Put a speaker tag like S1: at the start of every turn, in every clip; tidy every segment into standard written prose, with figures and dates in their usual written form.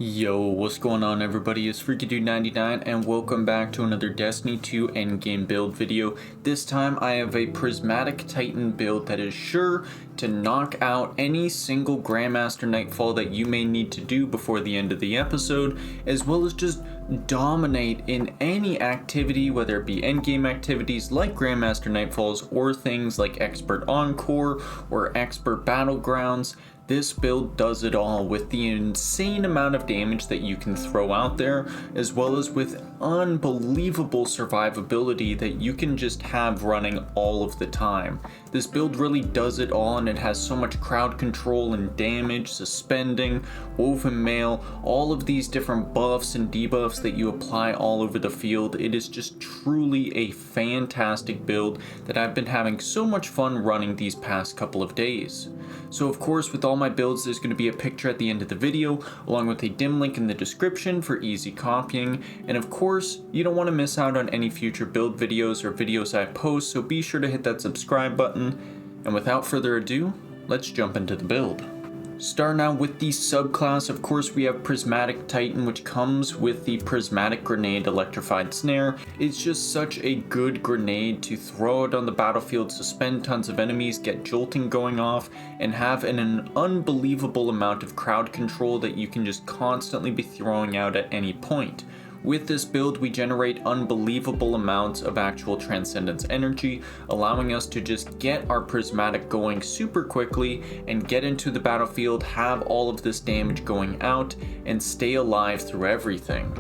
S1: Yo, what's going on everybody? It's FreakyDude99 and welcome back to another Destiny 2 Endgame build video. This time I have a Prismatic Titan build that is sure to knock out any single Grandmaster Nightfall that you may need to do before the end of the episode, as well as just dominate in any activity, whether it be endgame activities like Grandmaster Nightfalls or things like Expert Encore or Expert Battlegrounds. This build does it all with the insane amount of damage that you can throw out there, as well as with unbelievable survivability that you can just have running all of the time. This build really does it all, and it has so much crowd control and damage, suspending, woven mail, all of these different buffs and debuffs that you apply all over the field. It is just truly a fantastic build that I've been having so much fun running these past couple of days. So of course, with all my builds, there's going to be a picture at the end of the video, along with a dim link in the description for easy copying. And of course, you don't want to miss out on any future build videos or videos I post, so be sure to hit that subscribe button. And without further ado, let's jump into the build. Starting out with the subclass, of course we have Prismatic Titan, which comes with the Prismatic Grenade Electrified Snare. It's just such a good grenade to throw out on the battlefield, suspend tons of enemies, get jolting going off, and have an unbelievable amount of crowd control that you can just constantly be throwing out at any point. With this build, we generate unbelievable amounts of actual Transcendence energy, allowing us to just get our Prismatic going super quickly and get into the battlefield, have all of this damage going out, and stay alive through everything.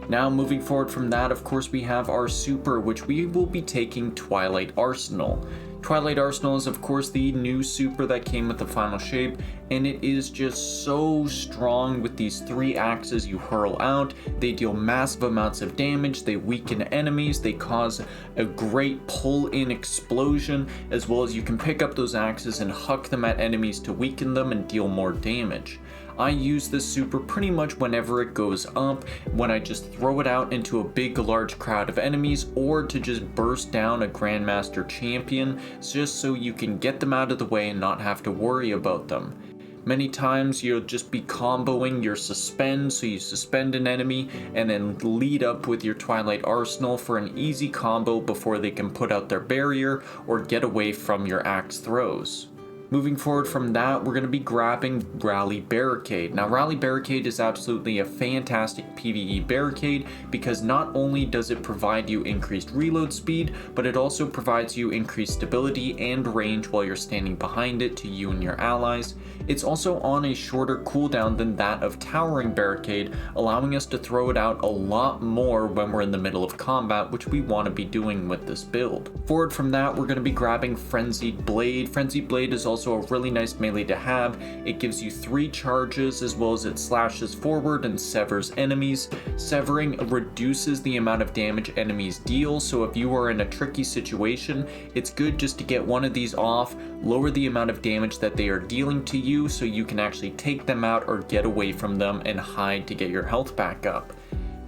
S1: Now moving forward from that, of course we have our super, which we will be taking Twilight Arsenal. Twilight Arsenal is of course the new super that came with the final shape, and it is just so strong with these 3 axes you hurl out. They deal massive amounts of damage, they weaken enemies, they cause a great pull-in explosion, as well as you can pick up those axes and huck them at enemies to weaken them and deal more damage. I use this super pretty much whenever it goes up, when I just throw it out into a big large crowd of enemies, or to just burst down a Grandmaster champion, just so you can get them out of the way and not have to worry about them. Many times you'll just be comboing your suspend, so you suspend an enemy and then lead up with your Twilight Arsenal for an easy combo before they can put out their barrier or get away from your axe throws. Moving forward from that, we're going to be grabbing Rally Barricade. Now, Rally Barricade is absolutely a fantastic PvE barricade because not only does it provide you increased reload speed, but it also provides you increased stability and range while you're standing behind it to you and your allies. It's also on a shorter cooldown than that of Towering Barricade, allowing us to throw it out a lot more when we're in the middle of combat, which we want to be doing with this build. Forward from that, we're going to be grabbing Frenzied Blade. Frenzied Blade is also a really nice melee to have. It gives you 3 charges, as well as it slashes forward and severs enemies. Severing reduces the amount of damage enemies deal, so if you are in a tricky situation, it's good just to get one of these off, lower the amount of damage that they are dealing to you so you can actually take them out or get away from them and hide to get your health back up.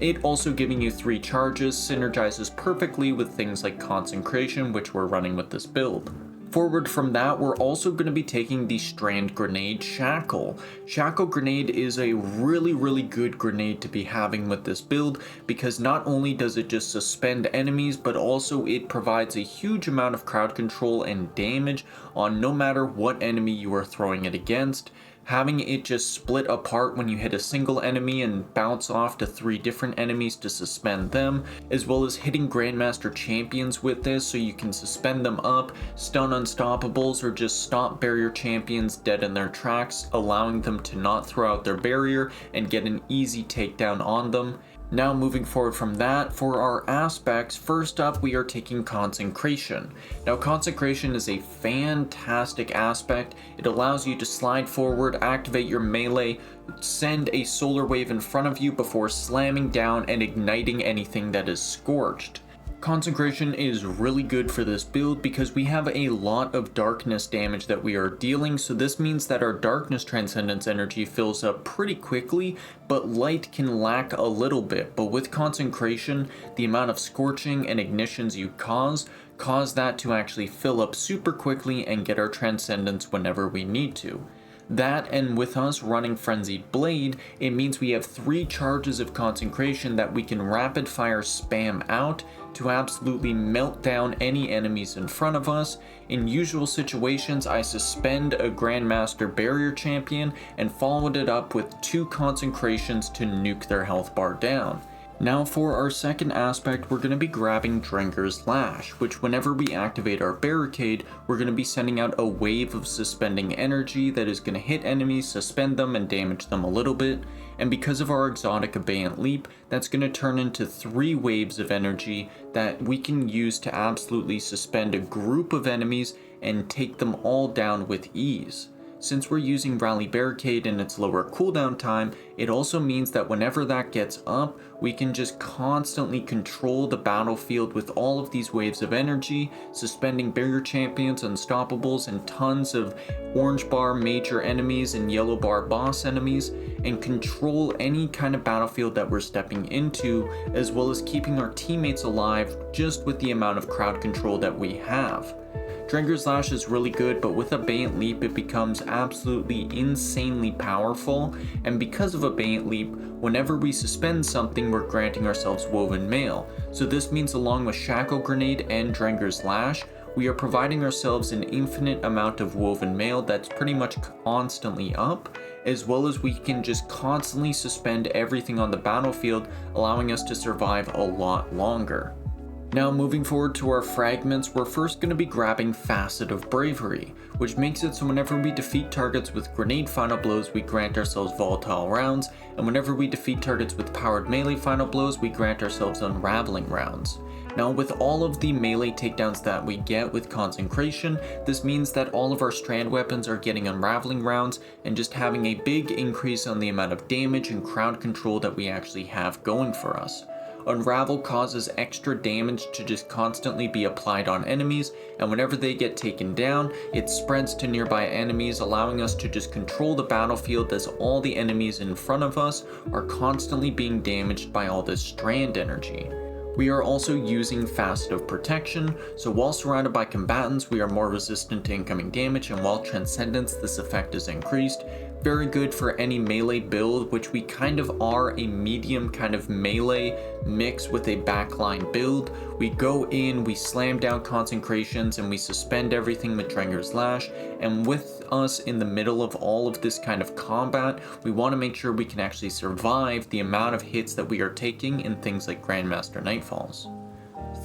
S1: It also giving you 3 charges synergizes perfectly with things like Consecration, which we're running with this build. Forward from that, we're also going to be taking the Strand Grenade Shackle. Shackle Grenade is a really good grenade to be having with this build, because not only does it just suspend enemies, but also it provides a huge amount of crowd control and damage on no matter what enemy you are throwing it against. Having it just split apart when you hit a single enemy and bounce off to 3 different enemies to suspend them, as well as hitting Grandmaster champions with this so you can suspend them up, stun unstoppables, or just stop barrier champions dead in their tracks, allowing them to not throw out their barrier and get an easy takedown on them. Now moving forward from that, for our aspects, first up we are taking Consecration. Now Consecration is a fantastic aspect. It allows you to slide forward, activate your melee, send a solar wave in front of you before slamming down and igniting anything that is scorched. Consecration is really good for this build because we have a lot of darkness damage that we are dealing, so this means that our darkness transcendence energy fills up pretty quickly, but light can lack a little bit. But with Consecration, the amount of scorching and ignitions you cause that to actually fill up super quickly and get our transcendence whenever we need to. That, and with us running Frenzied Blade, it means we have 3 charges of concentration that we can rapid fire spam out to absolutely melt down any enemies in front of us. In usual situations, I suspend a Grandmaster Barrier Champion and followed it up with 2 concentrations to nuke their health bar down. Now for our second aspect, we're going to be grabbing Drenger's Lash, which whenever we activate our barricade, we're going to be sending out a wave of suspending energy that is going to hit enemies, suspend them, and damage them a little bit. And because of our exotic Abeyant Leap, that's going to turn into 3 waves of energy that we can use to absolutely suspend a group of enemies and take them all down with ease. Since we're using Rally Barricade and its lower cooldown time, it also means that whenever that gets up, we can just constantly control the battlefield with all of these waves of energy, suspending barrier champions, unstoppables, and tons of orange bar major enemies and yellow bar boss enemies, and control any kind of battlefield that we're stepping into, as well as keeping our teammates alive just with the amount of crowd control that we have. Drenger's Lash is really good, but with Abeyant Leap it becomes absolutely insanely powerful, and because of Abeyant Leap, whenever we suspend something we're granting ourselves Woven Mail. So this means along with Shackle Grenade and Drenger's Lash, we are providing ourselves an infinite amount of Woven Mail that's pretty much constantly up, as well as we can just constantly suspend everything on the battlefield, allowing us to survive a lot longer. Now moving forward to our fragments, we're first going to be grabbing Facet of Bravery, which makes it so whenever we defeat targets with grenade final blows, we grant ourselves volatile rounds, and whenever we defeat targets with powered melee final blows, we grant ourselves unraveling rounds. Now with all of the melee takedowns that we get with Consecration, this means that all of our strand weapons are getting unraveling rounds and just having a big increase on the amount of damage and crowd control that we actually have going for us. Unravel causes extra damage to just constantly be applied on enemies, and whenever they get taken down, it spreads to nearby enemies, allowing us to just control the battlefield as all the enemies in front of us are constantly being damaged by all this strand energy. We are also using Facet of Protection, so while surrounded by combatants, we are more resistant to incoming damage, and while Transcendence, this effect is increased. Very good for any melee build, which we kind of are a medium kind of melee mix with a backline build. We go in, we slam down Consecrations, and we suspend everything with Drenger's Lash, and with us in the middle of all of this kind of combat, we want to make sure we can actually survive the amount of hits that we are taking in things like Grandmaster Nightfalls.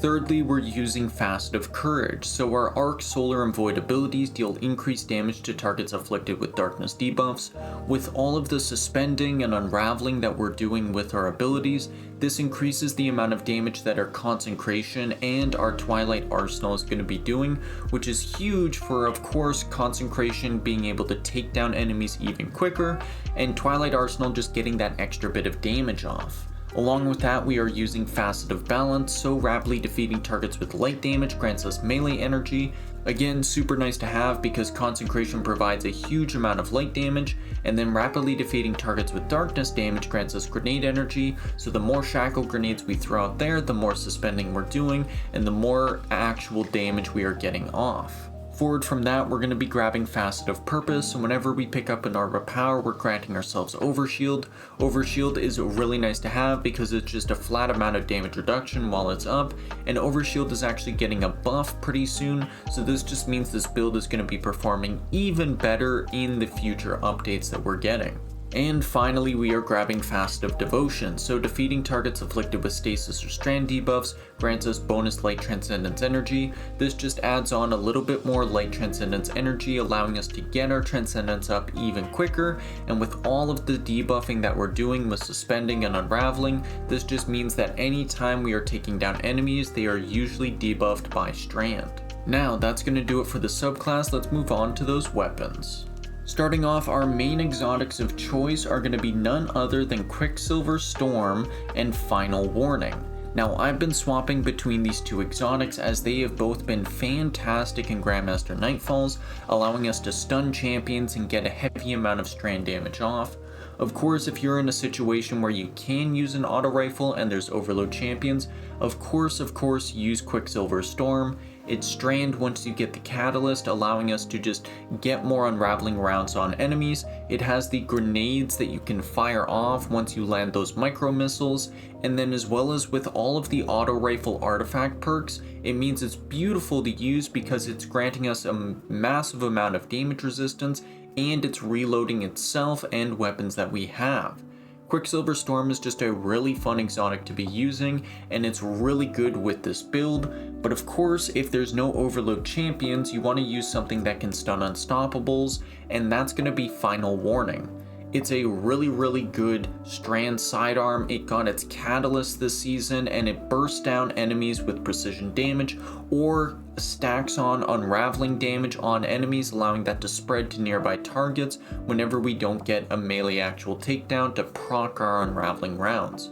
S1: Thirdly, we're using Facet of Courage, so our Arc, Solar, and Void abilities deal increased damage to targets afflicted with darkness debuffs. With all of the suspending and unraveling that we're doing with our abilities, this increases the amount of damage that our Consecration and our Twilight Arsenal is going to be doing, which is huge for, of course, Consecration being able to take down enemies even quicker, and Twilight Arsenal just getting that extra bit of damage off. Along with that, we are using Facet of Balance, so rapidly defeating targets with light damage grants us melee energy. Again, super nice to have because Consecration provides a huge amount of light damage, and then rapidly defeating targets with darkness damage grants us grenade energy, so the more shackle grenades we throw out there, the more suspending we're doing, and the more actual damage we are getting off. Forward from that, we're going to be grabbing Facet of Purpose, and whenever we pick up an Arbor Power, we're granting ourselves Overshield. Overshield is really nice to have because it's just a flat amount of damage reduction while it's up, and Overshield is actually getting a buff pretty soon, so this just means this build is going to be performing even better in the future updates that we're getting. And finally, we are grabbing Facet of Devotion, so defeating targets afflicted with stasis or strand debuffs grants us bonus light transcendence energy. This just adds on a little bit more light transcendence energy, allowing us to get our transcendence up even quicker, and with all of the debuffing that we're doing with suspending and unraveling, this just means that anytime we are taking down enemies, they are usually debuffed by strand. Now, that's going to do it for the subclass. Let's move on to those weapons. Starting off, our main exotics of choice are going to be none other than Quicksilver Storm and Final Warning. Now, I've been swapping between these two exotics as they have both been fantastic in Grandmaster Nightfalls, allowing us to stun champions and get a heavy amount of strand damage off. Of course, if you're in a situation where you can use an auto rifle and there's overload champions, of course use Quicksilver Storm. It's Strand once you get the catalyst, allowing us to just get more unraveling rounds on enemies. It has the grenades that you can fire off once you land those micro missiles, and then as well as with all of the auto rifle artifact perks, it means it's beautiful to use because it's granting us a massive amount of damage resistance, and it's reloading itself and weapons that we have. Quicksilver Storm is just a really fun exotic to be using, and it's really good with this build, but of course if there's no overload champions, you want to use something that can stun unstoppables, and that's going to be Final Warning. It's a really good Strand sidearm. It got its catalyst this season and it bursts down enemies with precision damage or stacks on unraveling damage on enemies, allowing that to spread to nearby targets whenever we don't get a melee actual takedown to proc our unraveling rounds.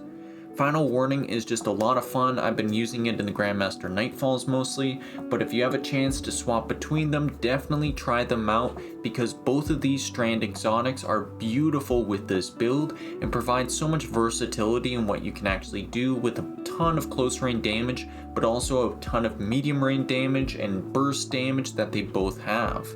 S1: Final Warning is just a lot of fun. I've been using it in the Grandmaster Nightfalls mostly, but if you have a chance to swap between them, definitely try them out because both of these Strand exotics are beautiful with this build and provide so much versatility in what you can actually do with a ton of close range damage, but also a ton of medium range damage and burst damage that they both have.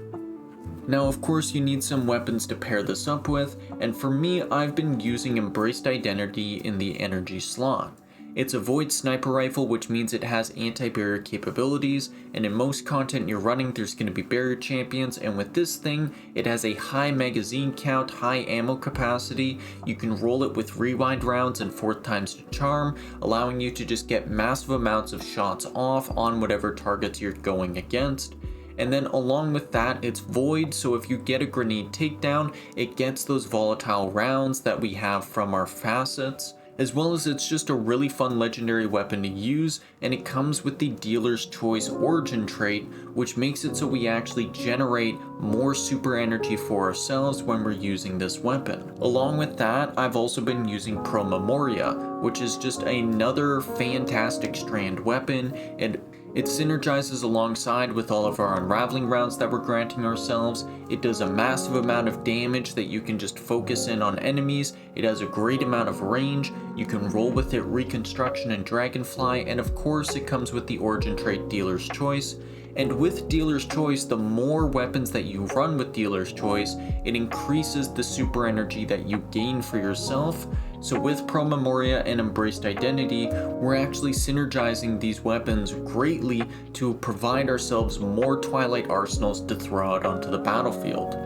S1: Now of course you need some weapons to pair this up with, and for me I've been using Embraced Identity in the energy slot. It's a void sniper rifle, which means it has anti-barrier capabilities, and in most content you're running there's going to be barrier champions, and with this thing it has a high magazine count, high ammo capacity. You can roll it with rewind rounds and 4th times to charm, allowing you to just get massive amounts of shots off on whatever targets you're going against. And then along with that, it's void, so if you get a grenade takedown, it gets those volatile rounds that we have from our facets, as well as it's just a really fun legendary weapon to use, and it comes with the Dealer's Choice origin trait, which makes it so we actually generate more super energy for ourselves when we're using this weapon. Along with that, I've also been using Pro Memoria, which is just another fantastic Strand weapon, and it synergizes alongside with all of our unraveling rounds that we're granting ourselves. It does a massive amount of damage that you can just focus in on enemies. It has a great amount of range. You can roll with it Reconstruction and Dragonfly, and of course it comes with the origin trait Dealer's Choice. And with Dealer's Choice, the more weapons that you run with Dealer's Choice, it increases the super energy that you gain for yourself. So with Pro Memoria and Embraced Identity, we're actually synergizing these weapons greatly to provide ourselves more Twilight arsenals to throw out onto the battlefield.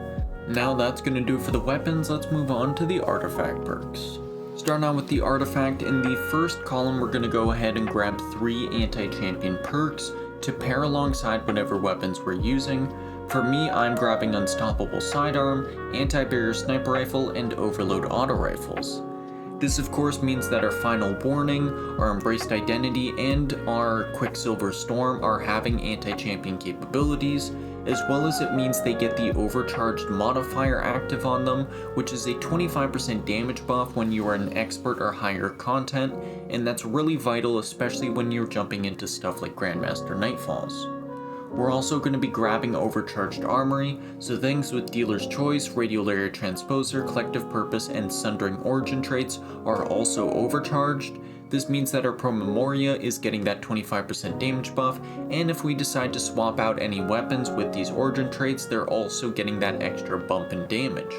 S1: Now that's going to do it for the weapons. Let's move on to the artifact perks. Starting out with the artifact, in the first column we're going to go ahead and grab 3 anti-champion perks to pair alongside whatever weapons we're using. For me, I'm grabbing Unstoppable Sidearm, Anti-Barrier Sniper Rifle, and Overload Auto Rifles. This of course means that our Final Warning, our Embraced Identity, and our Quicksilver Storm are having anti-champion capabilities, as well as it means they get the Overcharged modifier active on them, which is a 25% damage buff when you are an expert or higher content, and that's really vital especially when you're jumping into stuff like Grandmaster Nightfalls. We're also going to be grabbing Overcharged Armory, so things with Dealer's Choice, Radial Area Transposer, Collective Purpose, and Sundering origin traits are also overcharged. This means that our Pro Memoria is getting that 25% damage buff, and if we decide to swap out any weapons with these origin traits, they're also getting that extra bump in damage.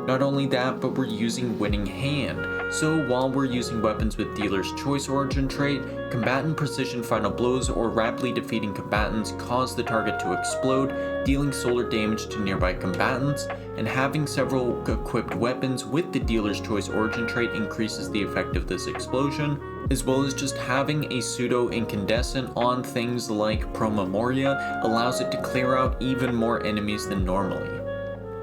S1: Not only that, but we're using Winning Hand, so while we're using weapons with Dealer's Choice origin trait, Combatant Precision Final Blows or rapidly defeating combatants cause the target to explode, dealing solar damage to nearby combatants, and having several equipped weapons with the Dealer's Choice origin trait increases the effect of this explosion, as well as just having a pseudo incandescent on things like Pro Memoria allows it to clear out even more enemies than normally.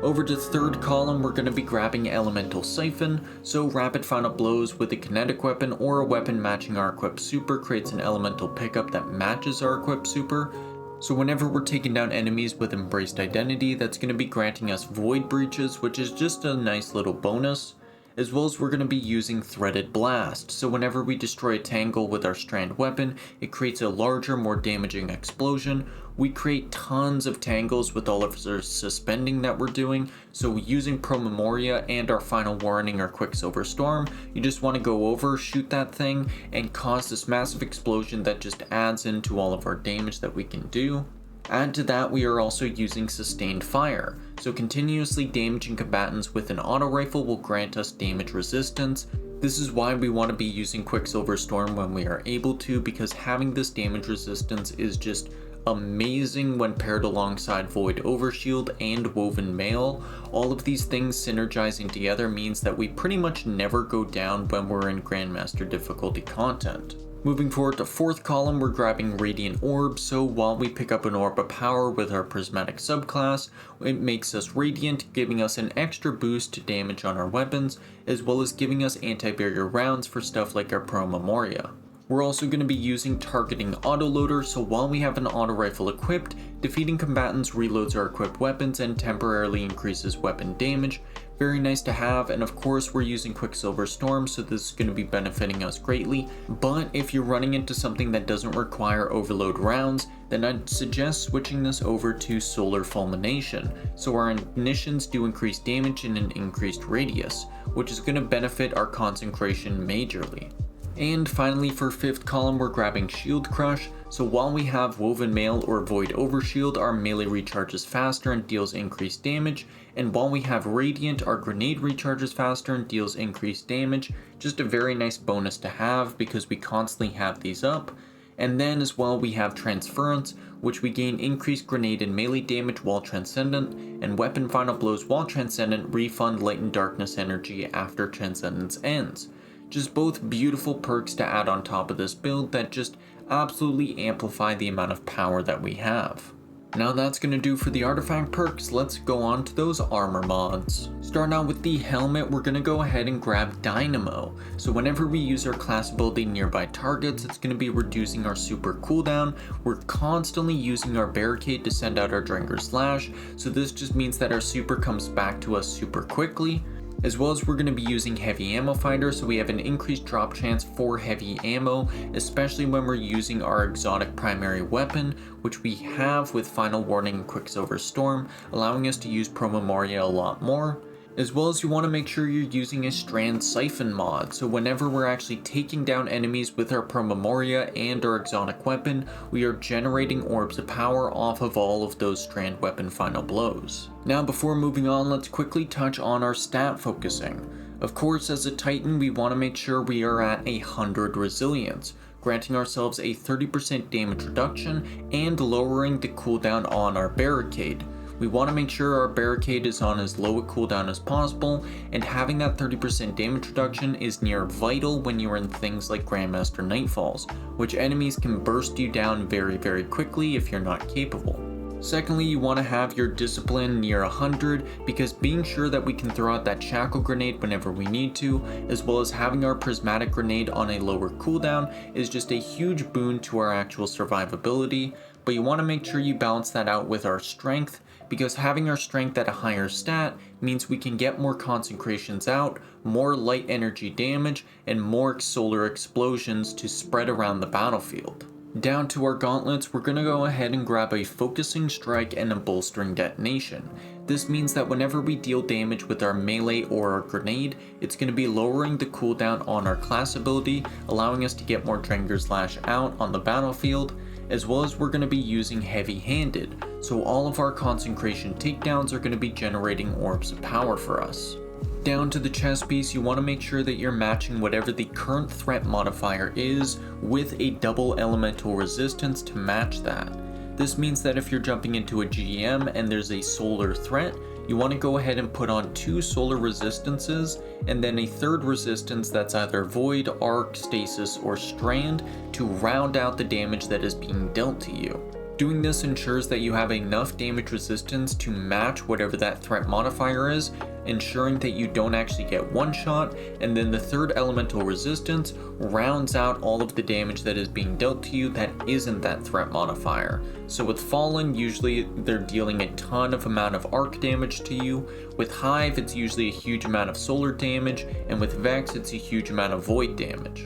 S1: Over to the third column, we're going to be grabbing Elemental Siphon, so rapid final blows with a kinetic weapon or a weapon matching our equipped super creates an elemental pickup that matches our equipped super. So whenever we're taking down enemies with Embraced Identity, that's going to be granting us Void Breaches, which is just a nice little bonus. as well as we're going to be using Threaded Blast. So whenever we destroy a tangle with our strand weapon, it creates a larger, more damaging explosion. We create tons of tangles with all of our suspending that we're doing, so using Promemoria and our final warning or Quicksilver Storm, you just want to go over, shoot that thing, and cause this massive explosion that just adds into all of our damage that we can do. Add to that, we are also using Sustained Fire, so continuously damaging combatants with an auto rifle will grant us damage resistance. This is why we want to be using Quicksilver Storm when we are able to, because having this damage resistance is just amazing when paired alongside Void Overshield and Woven Mail. All of these things synergizing together means that we pretty much never go down when we're in Grandmaster difficulty content. Moving forward to 4th column, we're grabbing Radiant Orb, so while we pick up an Orb of Power with our Prismatic subclass, it makes us Radiant, giving us an extra boost to damage on our weapons, as well as giving us anti-barrier rounds for stuff like our Promemoria. We're also going to be using Targeting Autoloader, so while we have an auto rifle equipped, defeating combatants reloads our equipped weapons and temporarily increases weapon damage. Very nice to have, and of course we're using Quicksilver Storm, so this is going to be benefiting us greatly. But if you're running into something that doesn't require overload rounds, then I'd suggest switching this over to Solar Fulmination, so our ignitions do increase damage in an increased radius, which is going to benefit our concentration majorly. And finally, for 5th column, we're grabbing Shield Crush, so while we have Woven Mail or Void Overshield, our melee recharges faster and deals increased damage, and while we have Radiant, our grenade recharges faster and deals increased damage. Just a very nice bonus to have because we constantly have these up. And then as well we have Transference, which we gain increased grenade and melee damage while Transcendent, and Weapon Final Blows while Transcendent refund Light and Darkness energy after Transcendence ends. Just both beautiful perks to add on top of this build that just absolutely amplify the amount of power that we have. Now that's going to do for the artifact perks. Let's go on to those armor mods. Starting out with the helmet, we're going to go ahead and grab Dynamo. So whenever we use our class ability nearby targets, it's going to be reducing our super cooldown. We're constantly using our barricade to send out our Drinker Slash, so this just means that our super comes back to us super quickly. As well as we're going to be using Heavy Ammo Finder, so we have an increased drop chance for heavy ammo, especially when we're using our exotic primary weapon, which we have with Final Warning and Quicksilver Storm, allowing us to use Promemoria a lot more. As well as you want to make sure you're using a Strand Siphon mod, so whenever we're actually taking down enemies with our Promemoria and our exotic weapon, we are generating orbs of power off of all of those Strand weapon final blows. Now before moving on, let's quickly touch on our stat focusing. Of course, as a Titan, we want to make sure we are at 100 resilience, granting ourselves a 30% damage reduction and lowering the cooldown on our barricade. We want to make sure our barricade is on as low a cooldown as possible, and having that 30% damage reduction is near vital when you're in things like Grandmaster Nightfalls, which enemies can burst you down very quickly if you're not capable. Secondly, you want to have your discipline near 100, because being sure that we can throw out that shackle grenade whenever we need to, as well as having our prismatic grenade on a lower cooldown, is just a huge boon to our actual survivability. But you want to make sure you balance that out with our strength, because having our strength at a higher stat means we can get more concentrations out, more light energy damage, and more solar explosions to spread around the battlefield. Down to our gauntlets, we're going to go ahead and grab a focusing strike and a bolstering detonation. This means that whenever we deal damage with our melee or our grenade, it's going to be lowering the cooldown on our class ability, allowing us to get more Drinker Slash out on the battlefield, as well as we're going to be using heavy-handed, so all of our concentration takedowns are going to be generating orbs of power for us. Down to the chest piece, you want to make sure that you're matching whatever the current threat modifier is with a double elemental resistance to match that. This means that if you're jumping into a GM and there's a solar threat, you want to go ahead and put on 2 solar resistances and then a third resistance that's either void, arc, stasis, or strand to round out the damage that is being dealt to you. Doing this ensures that you have enough damage resistance to match whatever that threat modifier is, ensuring that you don't actually get one shot, and then the third elemental resistance rounds out all of the damage that is being dealt to you that isn't that threat modifier. So with Fallen, usually they're dealing a ton of amount of arc damage to you. With Hive, it's usually a huge amount of solar damage, and with Vex, it's a huge amount of void damage.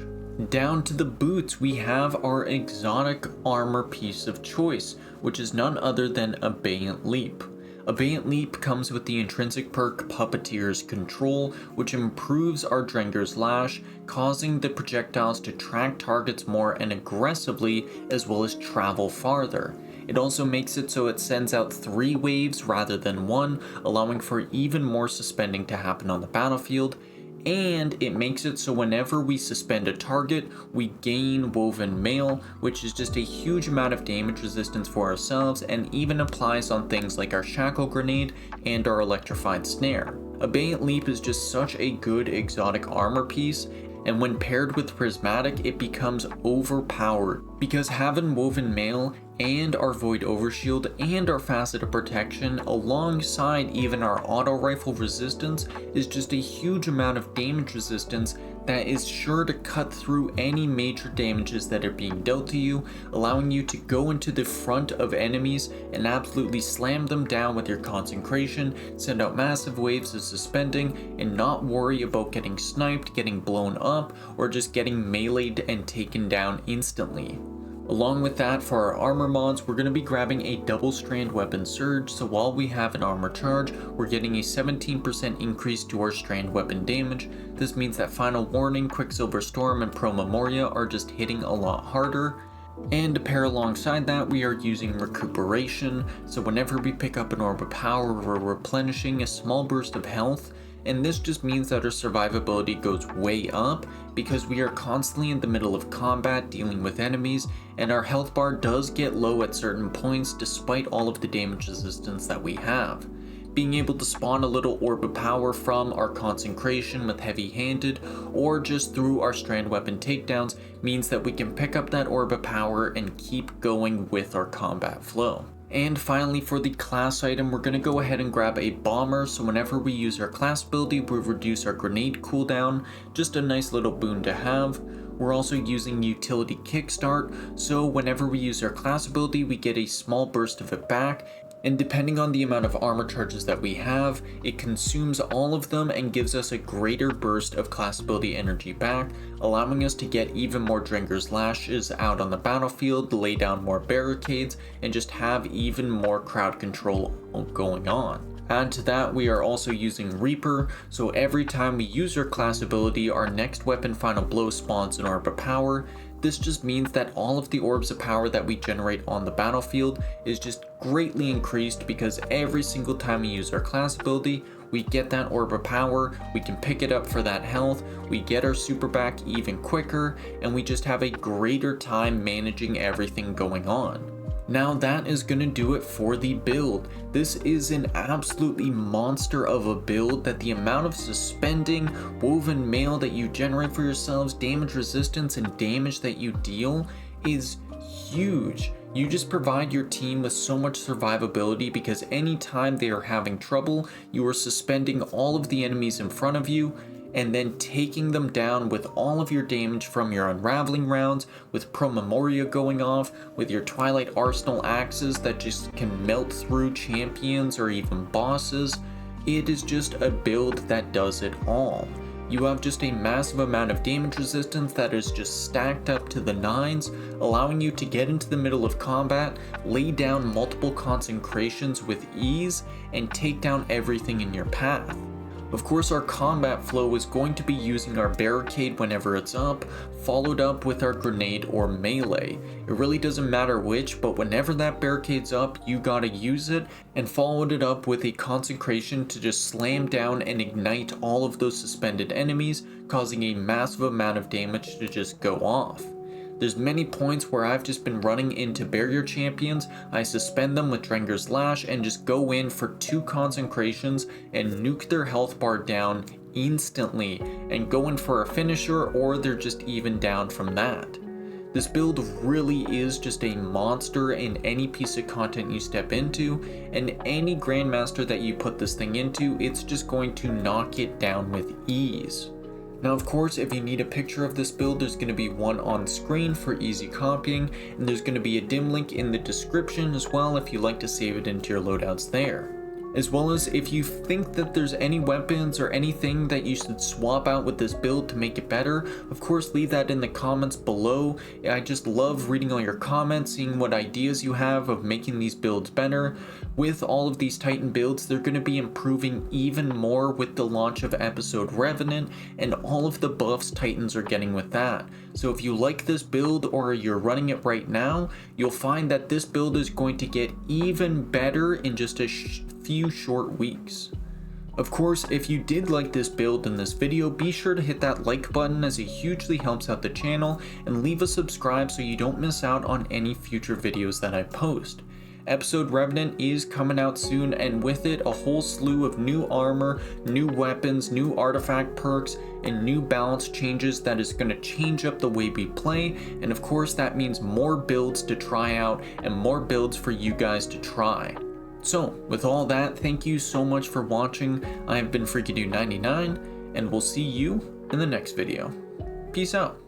S1: Down to the boots, we have our exotic armor piece of choice, which is none other than Abeyant Leap. Abeyant Leap comes with the intrinsic perk Puppeteer's Control, which improves our Drenger's Lash, causing the projectiles to track targets more and aggressively, as well as travel farther. It also makes it so it sends out 3 waves rather than 1, allowing for even more suspending to happen on the battlefield. And it makes it so whenever we suspend a target, we gain Woven Mail, which is just a huge amount of damage resistance for ourselves, and even applies on things like our Shackle Grenade and our Electrified Snare. Abeyant Leap is just such a good exotic armor piece, and when paired with Prismatic, it becomes overpowered, because having Woven Mail and our Void Overshield and our Faceted Protection alongside even our auto rifle resistance is just a huge amount of damage resistance that is sure to cut through any major damages that are being dealt to you, allowing you to go into the front of enemies and absolutely slam them down with your concentration, send out massive waves of suspending, and not worry about getting sniped, getting blown up, or just getting meleeed and taken down instantly. Along with that, for our armor mods, we're going to be grabbing a double strand weapon surge, so while we have an armor charge, we're getting a 17% increase to our strand weapon damage. This means that Final Warning, Quicksilver Storm, and Pro Memoria are just hitting a lot harder. And to pair alongside that, we are using Recuperation, so whenever we pick up an Orb of Power, we're replenishing a small burst of health. And this just means that our survivability goes way up because we are constantly in the middle of combat dealing with enemies, and our health bar does get low at certain points despite all of the damage resistance that we have. Being able to spawn a little Orb of Power from our concentration with Heavy Handed or just through our strand weapon takedowns means that we can pick up that Orb of Power and keep going with our combat flow. And finally, for the class item, we're going to go ahead and grab a bomber, so whenever we use our class ability, we reduce our grenade cooldown, just a nice little boon to have. We're also using utility kickstart, so whenever we use our class ability, we get a small burst of it back, and depending on the amount of armor charges that we have, it consumes all of them and gives us a greater burst of class ability energy back, allowing us to get even more Drenger's Lashes out on the battlefield, lay down more barricades, and just have even more crowd control going on. Add to that, we are also using Reaper, so every time we use our class ability, our next weapon Final Blow spawns an Orb of Power. This just means that all of the orbs of power that we generate on the battlefield is just greatly increased because every single time we use our class ability, we get that orb of power, we can pick it up for that health, we get our super back even quicker, and we just have a greater time managing everything going on. Now that is going to do it for the build. This is an absolutely monster of a build that the amount of suspending, woven mail that you generate for yourselves, damage resistance, and damage that you deal is huge. You just provide your team with so much survivability because anytime they are having trouble, you are suspending all of the enemies in front of you and then taking them down with all of your damage from your unraveling rounds, with Pro Memoria going off, with your Twilight Arsenal axes that just can melt through champions or even bosses. It is just a build that does it all. You have just a massive amount of damage resistance that is just stacked up to the nines, allowing you to get into the middle of combat, lay down multiple concentrations with ease, and take down everything in your path. Of course, our combat flow is going to be using our barricade whenever it's up, followed up with our grenade or melee. It really doesn't matter which, but whenever that barricade's up, you gotta use it, and followed it up with a consecration to just slam down and ignite all of those suspended enemies, causing a massive amount of damage to just go off. There's many points where I've just been running into barrier champions, I suspend them with Drenger's Lash and just go in for 2 consecrations and nuke their health bar down instantly and go in for a finisher, or they're just even down from that. This build really is just a monster in any piece of content you step into, and any Grandmaster that you put this thing into, it's just going to knock it down with ease. Now of course, if you need a picture of this build, there's going to be one on screen for easy copying, and there's going to be a dim link in the description as well if you like to save it into your loadouts there. As well as if you think that there's any weapons or anything that you should swap out with this build to make it better, of course leave that in the comments below. I just love reading all your comments, seeing what ideas you have of making these builds better. With all of these Titan builds, they're going to be improving even more with the launch of episode Revenant and all of the buffs Titans are getting with that. So if you like this build or you're running it right now, you'll find that this build is going to get even better in just a few short weeks. Of course, if you did like this build in this video, be sure to hit that like button as it hugely helps out the channel, and leave a subscribe so you don't miss out on any future videos that I post. Episode Revenant is coming out soon, and with it a whole slew of new armor, new weapons, new artifact perks, and new balance changes that is going to change up the way we play, and of course that means more builds to try out and more builds for you guys to try. So with all that, thank you so much for watching. I have been FreakyDude99, and we'll see you in the next video. Peace out.